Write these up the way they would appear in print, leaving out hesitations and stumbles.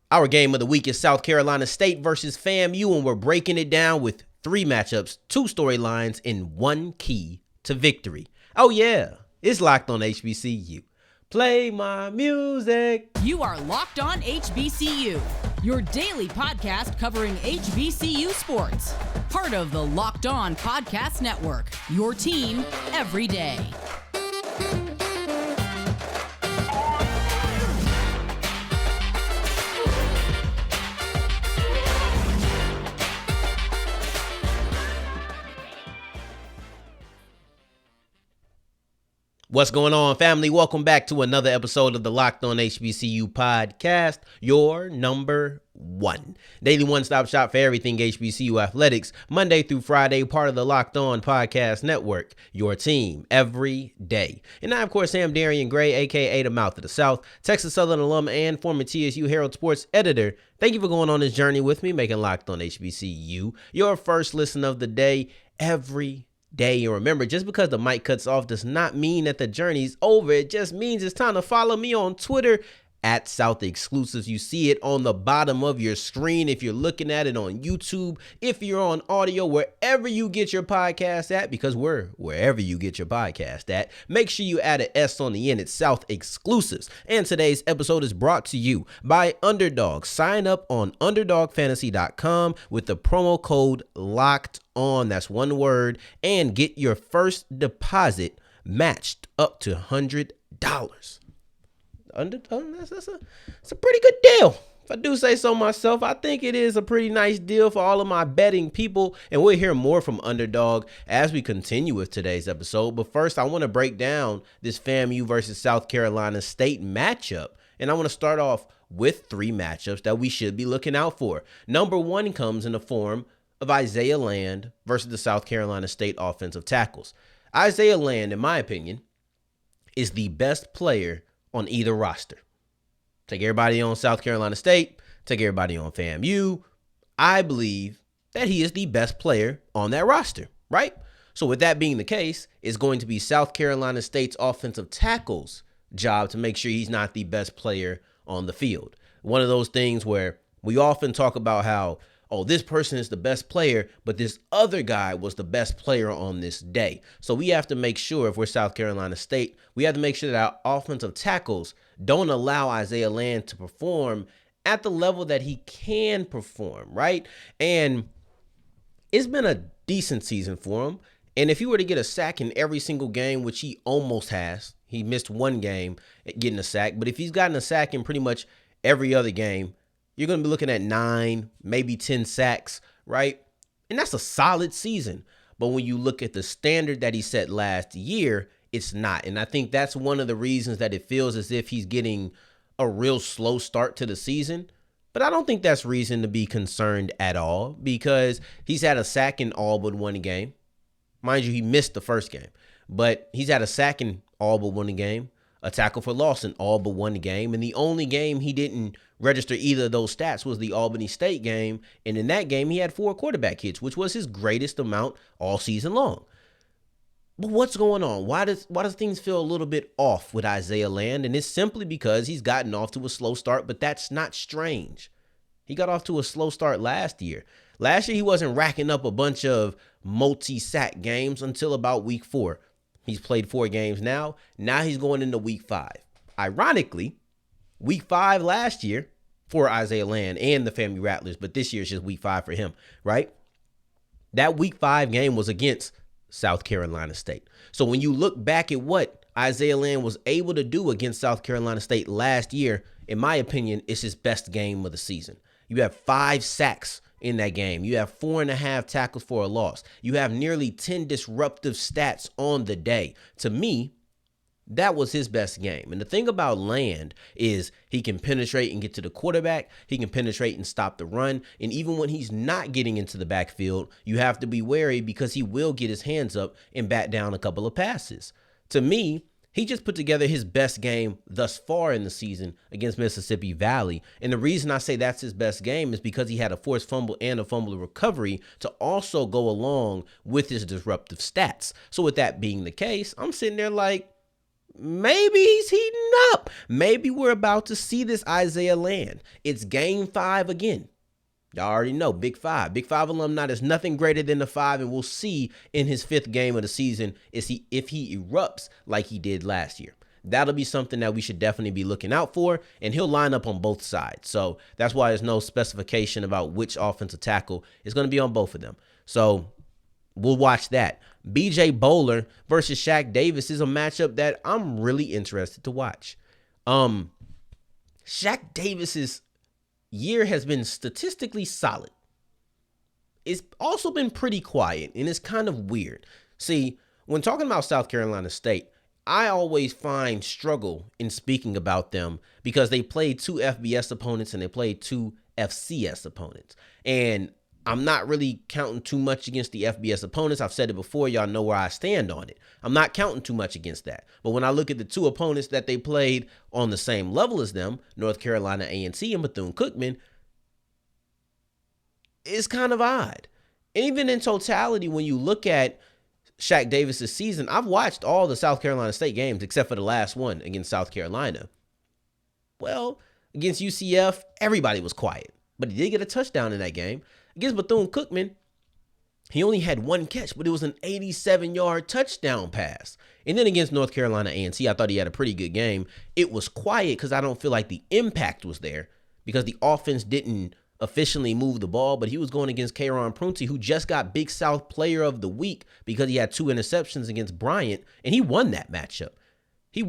Our game of the week is South Carolina State versus FAMU, and we're breaking it down with 3 matchups, 2 storylines, and 1 key to victory. Oh yeah, it's Locked on HBCU. Play my music. You are Locked on HBCU, your daily podcast covering HBCU sports. Part of the Locked On Podcast Network, your team every day. What's going on, family? Welcome back to another episode of the Locked on HBCU podcast, your number 1 daily one-stop shop for everything HBCU athletics, Monday through Friday, part of the Locked On Podcast Network, your team every day. And I, of course, am Darian Gray, aka the Mouth of the South, Texas Southern alum and former TSU Herald Sports editor. Thank you for going on this journey with me, making Locked on HBCU your first listen of the day every day. And remember, just because the mic cuts off does not mean that the journey's over. It just means it's time to follow me on Twitter at South Exclusives. You see it on the bottom of your screen if you're looking at it on YouTube, if you're on audio, wherever you get your podcast at, because we're wherever you get your podcast at. Make sure you add an S on the end. It's South Exclusives. And today's episode is brought to you by Underdog. Sign up on UnderdogFantasy.com with the promo code LOCKED on, that's one word, and get your first deposit matched up to $100. It's a pretty good deal, if I do say so myself. I think it is a pretty nice deal for all of my betting people, and we'll hear more from Underdog as we continue with today's episode. But first, I want to break down this FAMU versus South Carolina State matchup, and I want to start off with 3 matchups that we should be looking out for. Number 1 comes in the form of Isaiah Land versus the South Carolina State offensive tackles. Isaiah Land, in my opinion, is the best player on either roster. Take everybody on South Carolina State, take everybody on FAMU. I believe that he is the best player on that roster, right? So with that being the case, it's going to be South Carolina State's offensive tackle's job to make sure he's not the best player on the field. One of those things where we often talk about how, oh, this person is the best player, but this other guy was the best player on this day. So we have to make sure, if we're South Carolina State, we have to make sure that our offensive tackles don't allow Isaiah Land to perform at the level that he can perform, right? And it's been a decent season for him. And if he were to get a sack in every single game, which he almost has, he missed 1 game at getting a sack, but if he's gotten a sack in pretty much every other game, you're going to be looking at 9, maybe 10 sacks, right? And that's a solid season. But when you look at the standard that he set last year, it's not. And I think that's one of the reasons that it feels as if he's getting a real slow start to the season. But I don't think that's reason to be concerned at all, because he's had a sack in all but 1 game. Mind you, he missed the first game. But he's had a sack in all but 1 game, a tackle for loss in all but 1 game. And the only game he didn't register either of those stats was the Albany State game. And in that game, he had 4 quarterback hits, which was his greatest amount all season long. But what's going on? Why does things feel a little bit off with Isaiah Land? And it's simply because he's gotten off to a slow start, but that's not strange. He got off to a slow start last year. Last year, he wasn't racking up a bunch of multi-sack games until about week 4. He's played 4 games now. Now he's going into week 5. Ironically, week 5 last year for Isaiah Land and the FAMU Rattlers, but this year is just week 5 for him, right? That week 5 game was against South Carolina State. So when you look back at what Isaiah Land was able to do against South Carolina State last year, in my opinion, it's his best game of the season. You have 5 sacks in that game. You have 4.5 tackles for a loss. You have nearly 10 disruptive stats on the day. To me, that was his best game. And the thing about Land is he can penetrate and get to the quarterback. He can penetrate and stop the run. And even when he's not getting into the backfield, you have to be wary because he will get his hands up and bat down a couple of passes. To me, he just put together his best game thus far in the season against Mississippi Valley. And the reason I say that's his best game is because he had a forced fumble and a fumble recovery to also go along with his disruptive stats. So with that being the case, I'm sitting there like, maybe he's heating up. Maybe we're about to see this Isaiah land. It's game 5 again. Y'all already know, Big 5. Big 5 alumni, there's nothing greater than the 5, and we'll see in his 5th game of the season if he erupts like he did last year. That'll be something that we should definitely be looking out for, and he'll line up on both sides. So that's why there's no specification about which offensive tackle is going to be on both of them. So we'll watch that. BJ Bohler versus Shaq Davis is a matchup that I'm really interested to watch. Shaq Davis's year has been statistically solid. It's also been pretty quiet, and it's kind of weird. See, when talking about South Carolina State, I always find struggle in speaking about them because they played 2 FBS opponents and they played 2 FCS opponents. And I'm not really counting too much against the FBS opponents. I've said it before. Y'all know where I stand on it. I'm not counting too much against that. But when I look at the 2 opponents that they played on the same level as them, North Carolina A&T and Bethune-Cookman, it's kind of odd. And even in totality, when you look at Shaq Davis's season, I've watched all the South Carolina State games except for the last one against South Carolina. Well, against UCF, everybody was quiet, but he did get a touchdown in that game. Against Bethune-Cookman, he only had 1 catch, but it was an 87-yard touchdown pass. And then against North Carolina A&T, I thought he had a pretty good game. It was quiet because I don't feel like the impact was there because the offense didn't officially move the ball, but he was going against Kayron Prunty, who just got Big South Player of the Week because he had 2 interceptions against Bryant, and he won that matchup. He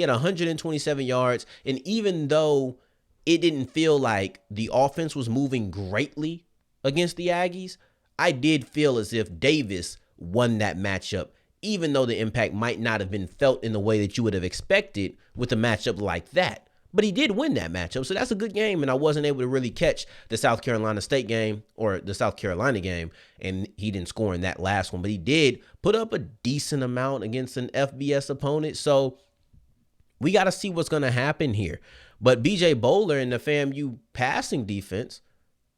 had 127 yards, and even though it didn't feel like the offense was moving greatly against the Aggies, I did feel as if Davis won that matchup, even though the impact might not have been felt in the way that you would have expected with a matchup like that. But he did win that matchup, so that's a good game, and I wasn't able to really catch the South Carolina State game or the South Carolina game, and he didn't score in that last one, but he did put up a decent amount against an FBS opponent, so we got to see what's going to happen here. But BJ Bohler and the FAMU passing defense,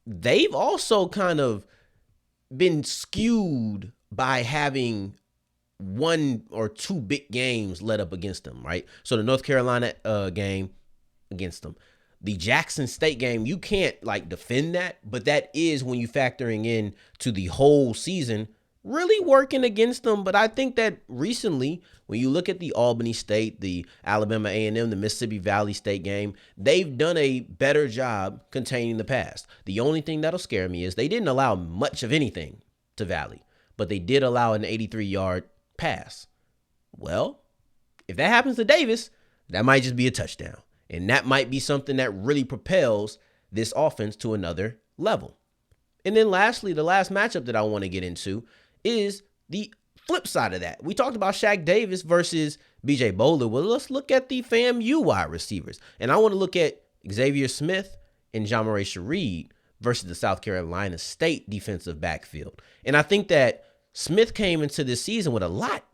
they've also kind of been skewed by having 1 or 2 big games led up against them, right? So the North Carolina game against them. The Jackson State game, you can't defend that, but that is when you factoring in to the whole season really working against them. But I think that recently, when you look at the Albany State, the Alabama A&M, the Mississippi Valley State game, they've done a better job containing the pass. The only thing that'll scare me is they didn't allow much of anything to Valley, but they did allow an 83-yard pass. Well, if that happens to Davis, that might just be a touchdown. And that might be something that really propels this offense to another level. And then lastly, the last matchup that I want to get into is the flip side of that. We talked about Shaq Davis versus BJ Bohler. Well, let's look at the FAMU wide receivers. And I want to look at Xavier Smith and Jah'Merae Sheread versus the South Carolina State defensive backfield. And I think that Smith came into this season with a lot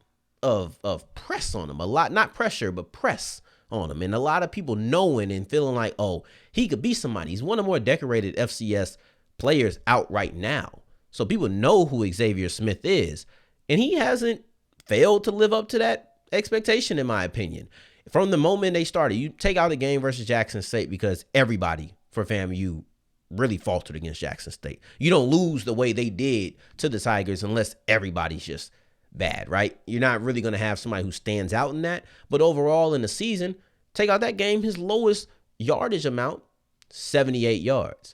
of press on him. A lot, not pressure, but press on him. And a lot of people knowing and feeling like, oh, he could be somebody. He's one of the more decorated FCS players out right now. So people know who Xavier Smith is. And he hasn't failed to live up to that expectation, in my opinion. From the moment they started, you take out the game versus Jackson State because everybody for FAMU really faltered against Jackson State. You don't lose the way they did to the Tigers unless everybody's just bad, right? You're not really going to have somebody who stands out in that. But overall in the season, take out that game, his lowest yardage amount, 78 yards.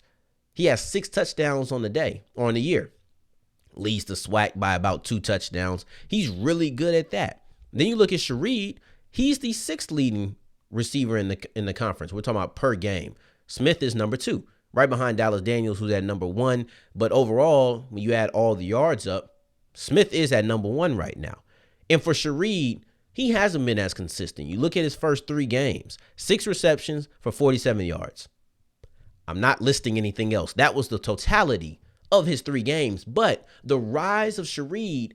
He has 6 touchdowns on the day or on the year. Leads the SWAC by about 2 touchdowns. He's really good at that. Then you look at Sheread. He's the 6th leading receiver in the conference. We're talking about per game. Smith is number 2, right behind Dallas Daniels, who's at number 1. But overall, when you add all the yards up, Smith is at number 1 right now. And for Sheread, he hasn't been as consistent. You look at his first 3 games, 6 receptions for 47 yards. I'm not listing anything else. That was the totality of his 3 games. But the rise of Sheread,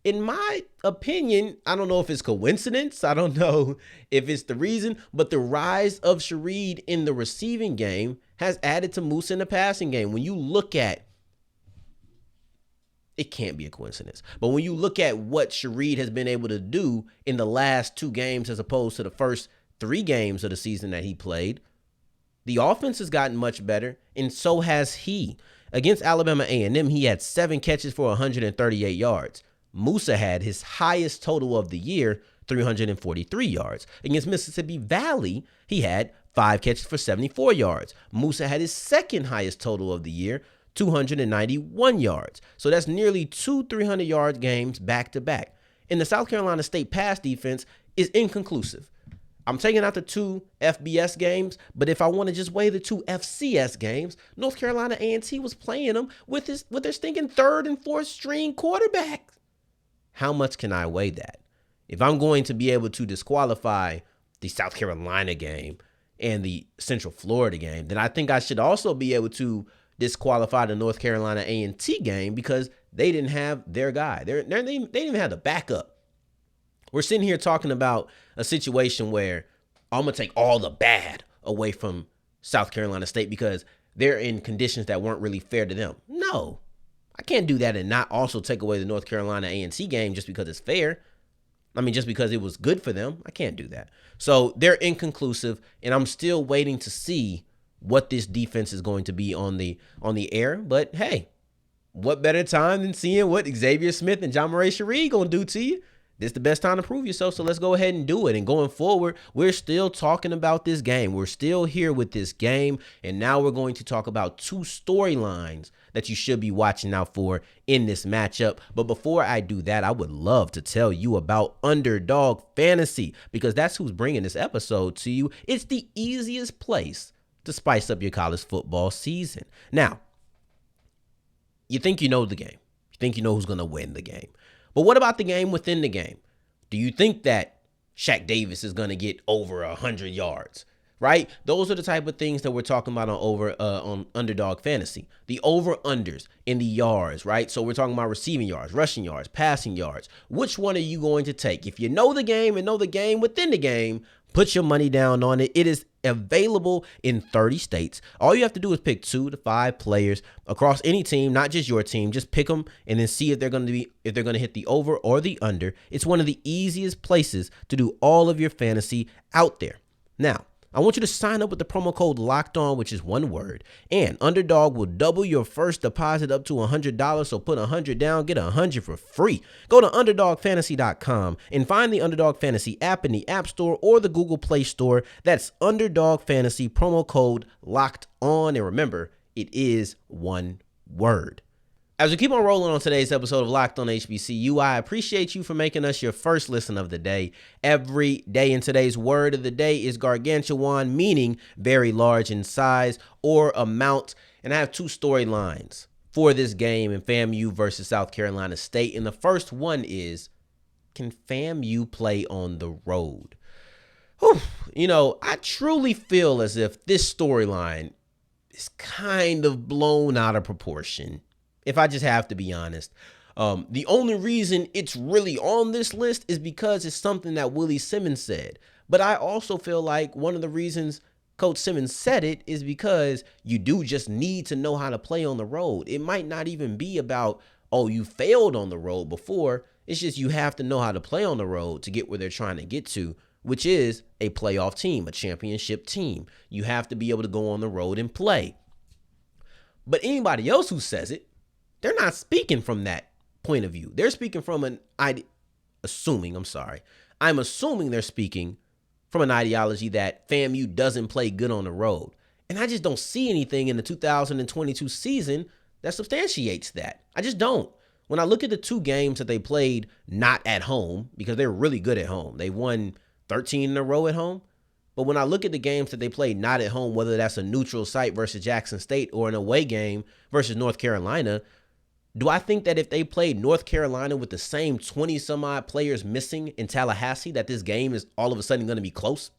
in my opinion, I don't know if it's coincidence. I don't know if it's the reason, but the rise of Sheread in the receiving game has added to Moussa in the passing game. When you look at It can't be a coincidence. But when you look at what Sheread has been able to do in the last 2 games as opposed to the first 3 games of the season that he played, the offense has gotten much better, and so has he. Against Alabama A&M, he had 7 catches for 138 yards. Moussa had his highest total of the year, 343 yards. Against Mississippi Valley, he had 5 catches for 74 yards. Moussa had his second highest total of the year, 291 yards. So that's nearly 2 300-yard games back to back. And the South Carolina State pass defense is inconclusive. I'm taking out the 2 FBS games, but if I want to just weigh the 2 FCS games, North Carolina A&T was playing them with their stinking 3rd and 4th string quarterbacks. How much can I weigh that? If I'm going to be able to disqualify the South Carolina game and the Central Florida game, then I think I should also be able to disqualify the North Carolina A&T game because they didn't have their guy. They didn't even have the backup. We're sitting here talking about a situation where I'm going to take all the bad away from South Carolina State because they're in conditions that weren't really fair to them. No, I can't do that and not also take away the North Carolina A&T game just because it's fair. I mean, just because it was good for them. I can't do that. So they're inconclusive, and I'm still waiting to see what this defense is going to be on the air. But hey, what better time than seeing what Xavier Smith and Jah'Merae Sheread going to do to you? This is the best time to prove yourself, so let's go ahead and do it. And going forward, we're still talking about this game. We're still here with this game, and now we're going to talk about 2 storylines that you should be watching out for in this matchup. But before I do that, I would love to tell you about Underdog Fantasy because that's who's bringing this episode to you. It's the easiest place to spice up your college football season. Now, you think you know the game. You think you know who's going to win the game. But what about the game within the game? Do you think that Shaq Davis is going to get over 100 yards? Right? Those are the type of things that we're talking about on Underdog Fantasy. The over-unders in the yards, right? So we're talking about receiving yards, rushing yards, passing yards. Which one are you going to take? If you know the game and know the game within the game, put your money down on it. It is available in 30 states. All you have to do is pick 2 to 5 players across any team, not just your team. Just pick them and then see if they're going to hit the over or the under. It's one of the easiest places to do all of your fantasy out there. Now, I want you to sign up with the promo code LOCKEDON, which is one word, and Underdog will double your first deposit up to $100, so put $100 down, get $100 for free. Go to UnderdogFantasy.com and find the Underdog Fantasy app in the App Store or the Google Play Store. That's Underdog Fantasy, promo code LOCKEDON, and remember, it is one word. As we keep on rolling on today's episode of Locked on HBCU, I appreciate you for making us your first listen of the day every day. And today's word of the day is gargantuan, meaning very large in size or amount. And I have 2 storylines for this game in FAMU versus South Carolina State. And the first one is, can FAMU play on the road? Whew. You know, I truly feel as if this storyline is kind of blown out of proportion. If I just have to be honest, the only reason it's really on this list is because it's something that Willie Simmons said. But I also feel like one of the reasons Coach Simmons said it is because you do just need to know how to play on the road. It might not even be about, oh, you failed on the road before. It's just you have to know how to play on the road to get where they're trying to get to, which is a playoff team, a championship team. You have to be able to go on the road and play. But anybody else who says it, they're not speaking from that point of view. They're speaking from I'm assuming they're speaking from an ideology that FAMU doesn't play good on the road. And I just don't see anything in the 2022 season that substantiates that. I just don't. When I look at the 2 games that they played not at home, because they're really good at home. They won 13 in a row at home. But when I look at the games that they played not at home, whether that's a neutral site versus Jackson State or an away game versus North Carolina, do I think that if they played North Carolina with the same 20-some-odd players missing in Tallahassee, that this game is all of a sudden going to be close?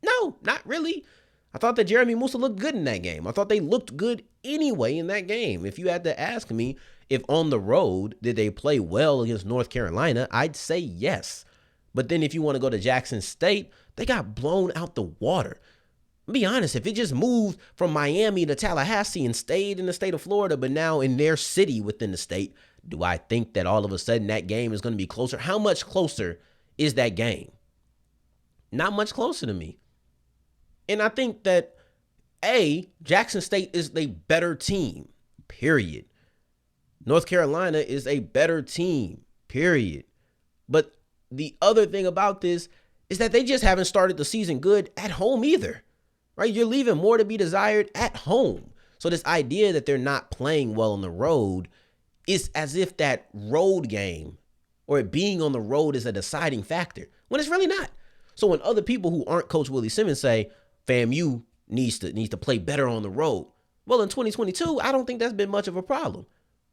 No, not really. I thought that Jeremy Moussa looked good in that game. I thought they looked good anyway in that game. If you had to ask me if on the road did they play well against North Carolina, I'd say yes. But then if you want to go to Jackson State, they got blown out the water. Be honest, if it just moved from Miami to Tallahassee and stayed in the state of Florida, but now in their city within the state, Do I think that all of a sudden that game is going to be closer? How much closer is that game? Not much closer to me. And I think that, Jackson State is a better team, period. North Carolina is a better team, period. But the other thing about this is that they just haven't started the season good at home either, right? You're leaving more to be desired at home. So this idea that they're not playing well on the road is as if that road game or it being on the road is a deciding factor, when it's really not. So when other people who aren't Coach Willie Simmons say FAMU needs to play better on the road, well, in 2022, I don't think that's been much of a problem.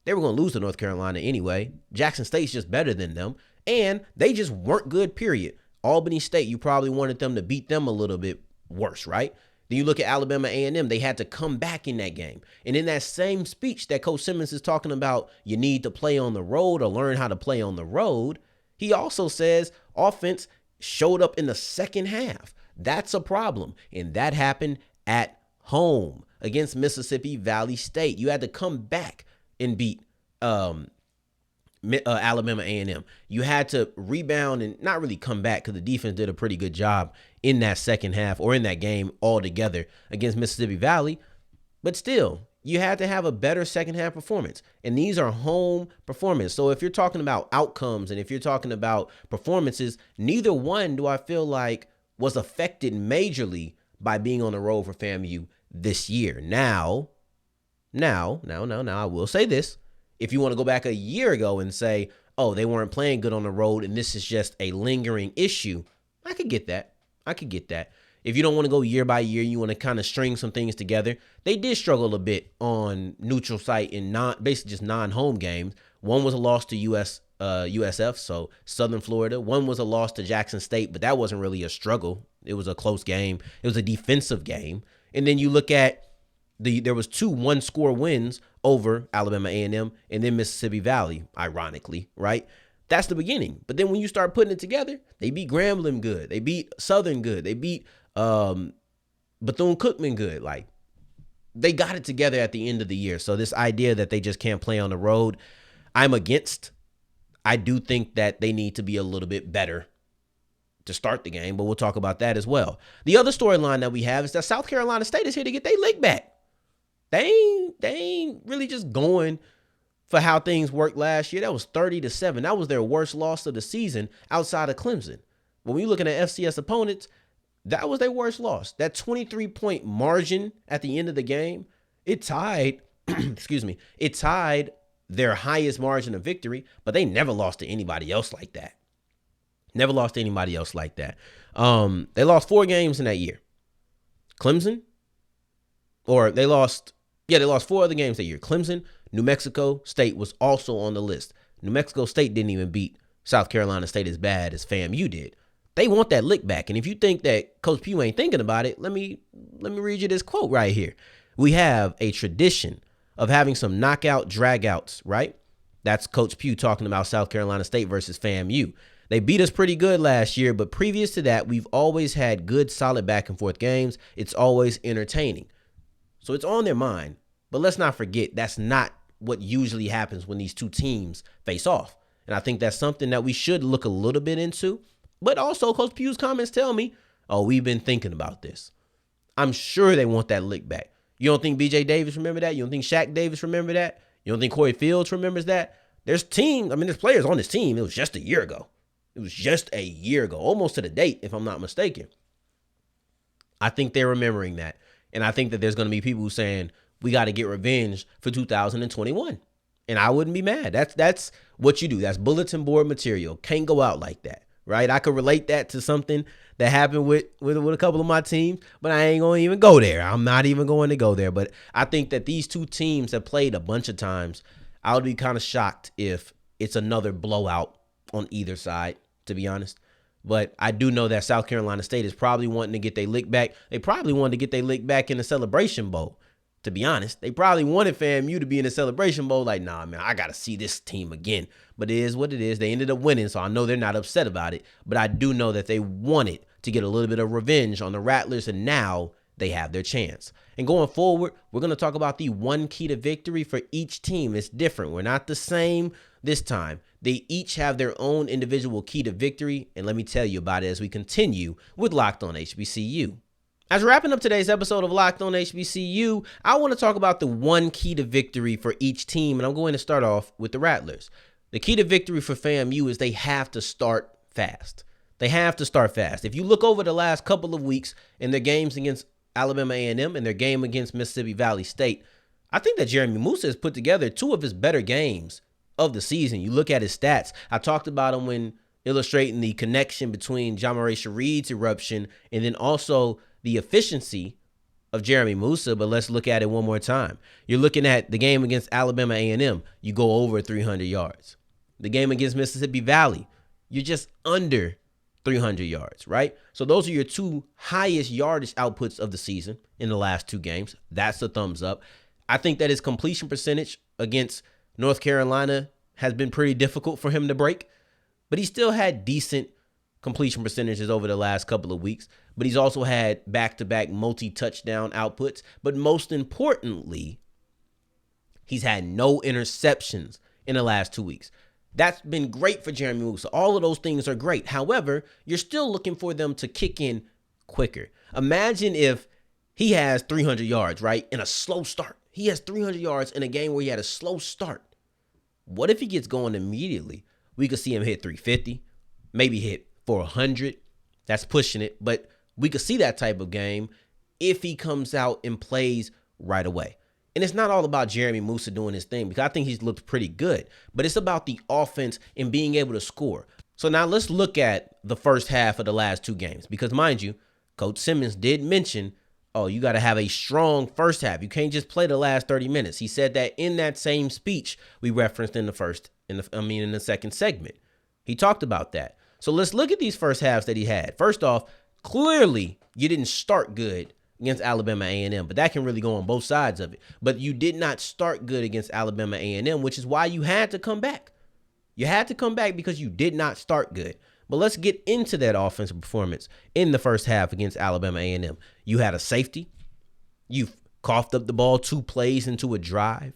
They were going to lose to North Carolina anyway. Jackson State's just better than them, and they just weren't good, period. Albany State, you probably wanted them to beat them a little bit worse, right? Then you look at Alabama A&M, they had to come back in that game. And in that same speech that Coach Simmons is talking about, you need to play on the road or learn how to play on the road, he also says offense showed up in the second half. That's a problem, and that happened at home against Mississippi Valley State. You had to come back and beat Alabama A&M. You had to rebound and not really come back because the defense did a pretty good job in that second half or in that game altogether against Mississippi Valley. But still, you had to have a better second half performance. And these are home performances. So if you're talking about outcomes and if you're talking about performances, neither one do I feel like was affected majorly by being on the road for FAMU this year. Now, I will say this. If you want to go back a year ago and say, oh, they weren't playing good on the road and this is just a lingering issue, I could get that. If you don't want to go year by year, you want to kind of string some things together. They did struggle a bit on neutral site in basically just non-home games. One was a loss to USF, so Southern Florida. One was a loss to Jackson State, but that wasn't really a struggle. It was a close game. It was a defensive game. And then you look at there was 2 one-score wins over Alabama A&M and then Mississippi Valley, ironically, right? That's the beginning. But then when you start putting it together, they beat Grambling good. They beat Southern good. They beat Bethune-Cookman good. Like, they got it together at the end of the year. So this idea that they just can't play on the road, I'm against. I do think that they need to be a little bit better to start the game, but we'll talk about that as well. The other storyline that we have is that South Carolina State is here to get their lick back. They ain't really just going for how things worked last year. That was 30-7. That was their worst loss of the season outside of Clemson. When we're looking at FCS opponents, that was their worst loss. That 23-point margin at the end of the game, it tied, it tied their highest margin of victory, but they never lost to anybody else like that. They lost 4 games in that year. Clemson, or they lost 4 other games that year. Clemson, New Mexico State was also on the list. New Mexico State didn't even beat South Carolina State as bad as FAMU did. They want that lick back. And if you think that Coach Pugh ain't thinking about it, let me read you this quote right here. We have a tradition of having some knockout dragouts, right? That's Coach Pugh talking about South Carolina State versus FAMU. They beat us pretty good last year, but previous to that, we've always had good, solid back and forth games. It's always entertaining. So it's on their mind. But let's not forget, that's not what usually happens when these two teams face off. And I think that's something that we should look a little bit into. But also, Coach Pugh's comments tell me, oh, we've been thinking about this. I'm sure they want that lick back. You don't think B.J. Davis remember that? You don't think Shaq Davis remember that? You don't think Corey Fields remembers that? There's players on this team. It was just a year ago. Almost to the date, if I'm not mistaken. I think they're remembering that. And I think that there's going to be people saying, we got to get revenge for 2021. And I wouldn't be mad. That's what you do. That's bulletin board material. Can't go out like that, right? I could relate that to something that happened with a couple of my teams, but I ain't going to even go there. I'm not even going to go there. But I think that these two teams have played a bunch of times. I would be kind of shocked if it's another blowout on either side, to be honest. But I do know that South Carolina State is probably wanting to get their lick back. They probably wanted to get their lick back in the Celebration Bowl, to be honest. They probably wanted FAMU to be in the Celebration Bowl. Like, nah, man, I got to see this team again. But it is what it is. They ended up winning, so I know they're not upset about it. But I do know that they wanted to get a little bit of revenge on the Rattlers, and now they have their chance. And going forward, we're going to talk about the one key to victory for each team. It's different. We're not the same this time. They each have their own individual key to victory, and let me tell you about it as we continue with Locked On HBCU. As we're wrapping up today's episode of Locked On HBCU, I want to talk about the one key to victory for each team, and I'm going to start off with the Rattlers. The key to victory for FAMU is they have to start fast. They have to start fast. If you look over the last couple of weeks in their games against Alabama A&M and their game against Mississippi Valley State, I think that Jeremy Moussa has put together two of his better games of the season. You look at his stats. I talked about him when illustrating the connection between Jah'Merae Sheread's eruption and then also the efficiency of Jeremy Moussa, but let's look at it one more time. You're looking at the game against Alabama A&M, you go over 300 yards. The game against Mississippi Valley, you're just under 300 yards, right? So those are your two highest yardage outputs of the season in the last two games. That's a thumbs up. I think that his completion percentage against North Carolina has been pretty difficult for him to break, but he still had decent completion percentages over the last couple of weeks, but he's also had back-to-back multi-touchdown outputs. But most importantly, he's had no interceptions in the last 2 weeks. That's been great for Jeremy Moussa. All of those things are great. However, you're still looking for them to kick in quicker. Imagine if he has 300 yards, right, in a slow start. He has 300 yards in a game where he had a slow start. What if he gets going immediately? We could see him hit 350, maybe hit 400. That's pushing it, but we could see that type of game if he comes out and plays right away. And it's not all about Jeremy Moussa doing his thing, because I think he's looked pretty good, but it's about the offense and being able to score. So now let's look at the first half of the last two games, because mind you, Coach Simmons did mention, oh, you got to have a strong first half. You can't just play the last 30 minutes. He said that in that same speech we referenced in the second segment. He talked about that. So let's look at these first halves that he had. First off, clearly you didn't start good against Alabama A&M, but that can really go on both sides of it. But you did not start good against Alabama A&M, which is why you had to come back. You had to come back because you did not start good. But let's get into that offensive performance in the first half against Alabama A&M. You had a safety. You coughed up the ball 2 plays into a drive,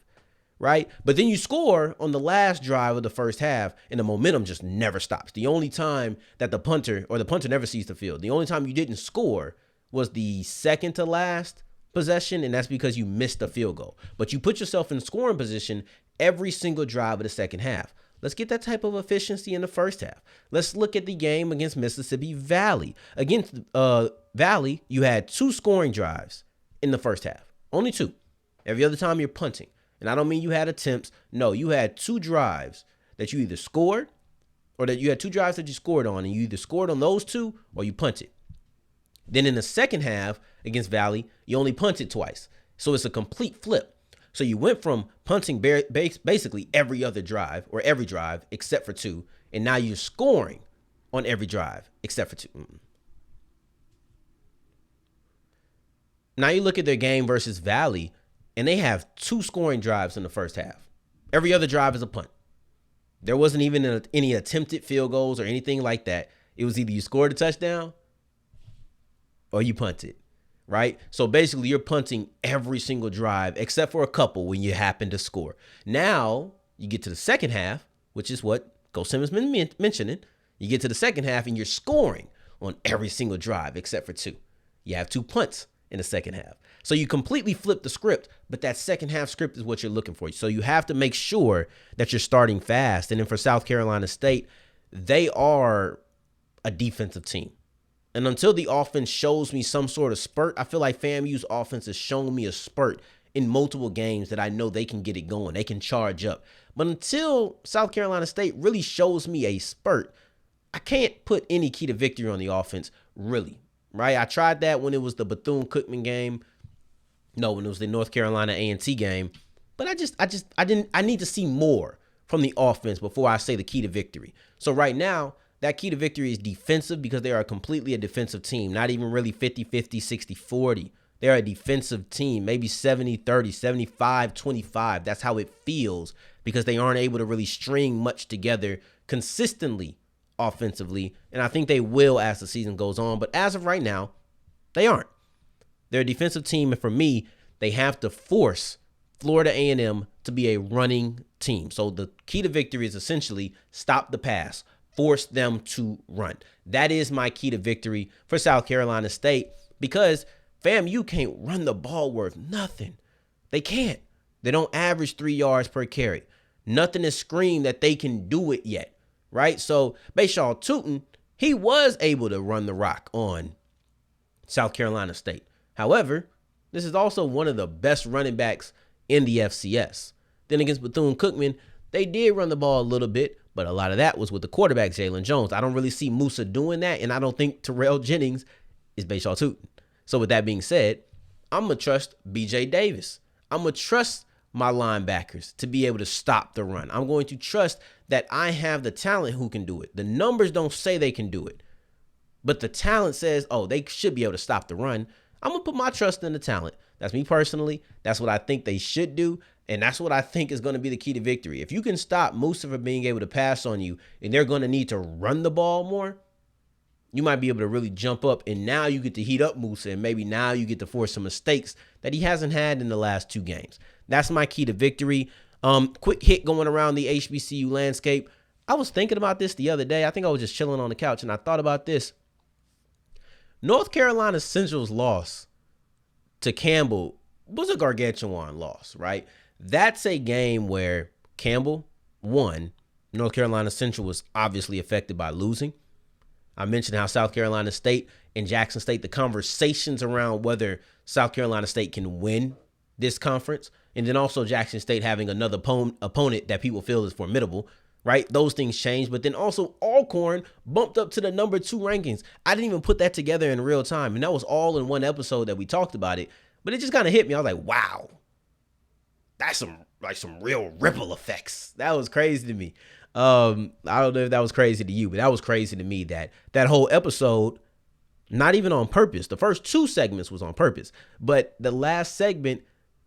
right? But then you score on the last drive of the first half, and the momentum just never stops. The only time that the punter never sees the field. The only time you didn't score was the second to last possession, and that's because you missed a field goal. But you put yourself in scoring position every single drive of the second half. Let's get that type of efficiency in the first half. Let's look at the game against Mississippi Valley. Against Valley, you had 2 scoring drives in the first half. Only 2. Every other time you're punting. And I don't mean you had attempts. No, you had 2 drives that you either scored or that you had 2 drives that you scored on, and you either scored on those 2 or you punted. Then in the second half against Valley, you only punted twice. So it's a complete flip. So you went from punting basically every other drive or every drive except for 2, and now you're scoring on every drive except for 2. Now you look at their game versus Valley, and they have 2 scoring drives in the first half. Every other drive is a punt. There wasn't even any attempted field goals or anything like that. It was either you scored a touchdown or you punted, right? So basically you're punting every single drive except for a couple when you happen to score. Now you get to the second half, which is what Coach Simmons been mentioning. You get to the second half and you're scoring on every single drive except for 2. You have 2 punts in the second half. So you completely flip the script, but that second half script is what you're looking for. So you have to make sure that you're starting fast. And then for South Carolina State, they are a defensive team. And until the offense shows me some sort of spurt, I feel like FAMU's offense has shown me a spurt in multiple games that I know they can get it going. They can charge up. But until South Carolina State really shows me a spurt, I can't put any key to victory on the offense, really, right? I tried that when it was the Bethune-Cookman game. No, when it was the North Carolina A&T game. But I need to see more from the offense before I say the key to victory. So right now, that key to victory is defensive because they are completely a defensive team, not even really 50-50, 60-40. They're a defensive team, maybe 70-30, 75-25. That's how it feels because they aren't able to really string much together consistently offensively. And I think they will as the season goes on. But as of right now, they aren't. They're a defensive team, and for me, they have to force Florida A&M to be a running team. So the key to victory is essentially stop the pass, force them to run. That is my key to victory for South Carolina State, because FAMU can't run the ball worth nothing. They can't. They don't average 3 yards per carry. Nothing is screamed that they can do it yet, right? So Bashaw Tootin, he was able to run the rock on South Carolina State. However, this is also one of the best running backs in the FCS. Then against Bethune-Cookman, they did run the ball a little bit, but a lot of that was with the quarterback, Jalen Jones. I don't really see Moussa doing that, and I don't think Terrell Jennings is Bashaw Tootin. So with that being said, I'm going to trust BJ Davis. I'm going to trust my linebackers to be able to stop the run. I'm going to trust that I have the talent who can do it. The numbers don't say they can do it, but the talent says, oh, they should be able to stop the run. I'm going to put my trust in the talent. That's me personally. That's what I think they should do, and that's what I think is going to be the key to victory. If you can stop Moussa from being able to pass on you, and they're going to need to run the ball more, you might be able to really jump up, and now you get to heat up Moussa, and maybe now you get to force some mistakes that he hasn't had in the last 2 games. That's my key to victory. Quick hit going around the HBCU landscape. I was thinking about this the other day. I think I was just chilling on the couch, and I thought about this. North Carolina Central's loss to Campbell was a gargantuan loss, right? That's a game where Campbell won. North Carolina Central was obviously affected by losing. I mentioned how South Carolina State and Jackson State, the conversations around whether South Carolina State can win this conference, and then also Jackson State having another opponent that people feel is formidable, right? Those things change. But then also Alcorn bumped up to the number 2 rankings. I didn't even put that together in real time, and that was all in one episode that we talked about it. But it just kind of hit me. I was like, wow, that's some real ripple effects. That was crazy to me. I don't know if that was crazy to you, but that was crazy to me, that whole episode, not even on purpose. The first 2 segments was on purpose, but the last segment,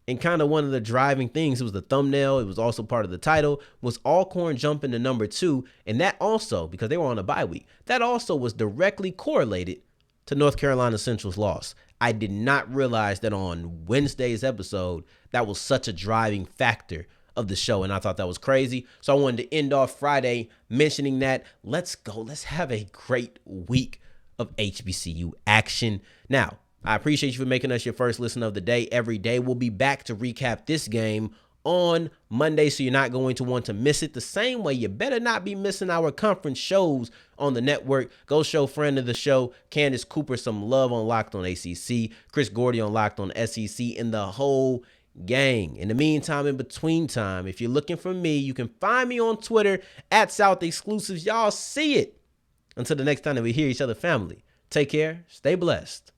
and kind of one of the driving things, it was the thumbnail, it was also part of the title, was Alcorn jumping to number 2. And that also, because they were on a bye week, that also was directly correlated to North Carolina Central's loss. I did not realize that on Wednesday's episode, that was such a driving factor of the show, and I thought that was crazy. So I wanted to end off Friday mentioning that. Let's go. Let's have a great week of HBCU action. Now, I appreciate you for making us your first listen of the day. Every day we'll be back to recap this game on Monday, so you're not going to want to miss it. The same way, you better not be missing our conference shows on the network. Go show friend of the show, Candace Cooper, some love on Locked on ACC, Chris Gordy on Locked on SEC, and the whole gang. In the meantime, in between time, if you're looking for me, you can find me on Twitter at South Exclusives. Y'all see it. Until the next time that we hear each other, family, take care, stay blessed.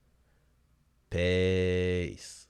Peace.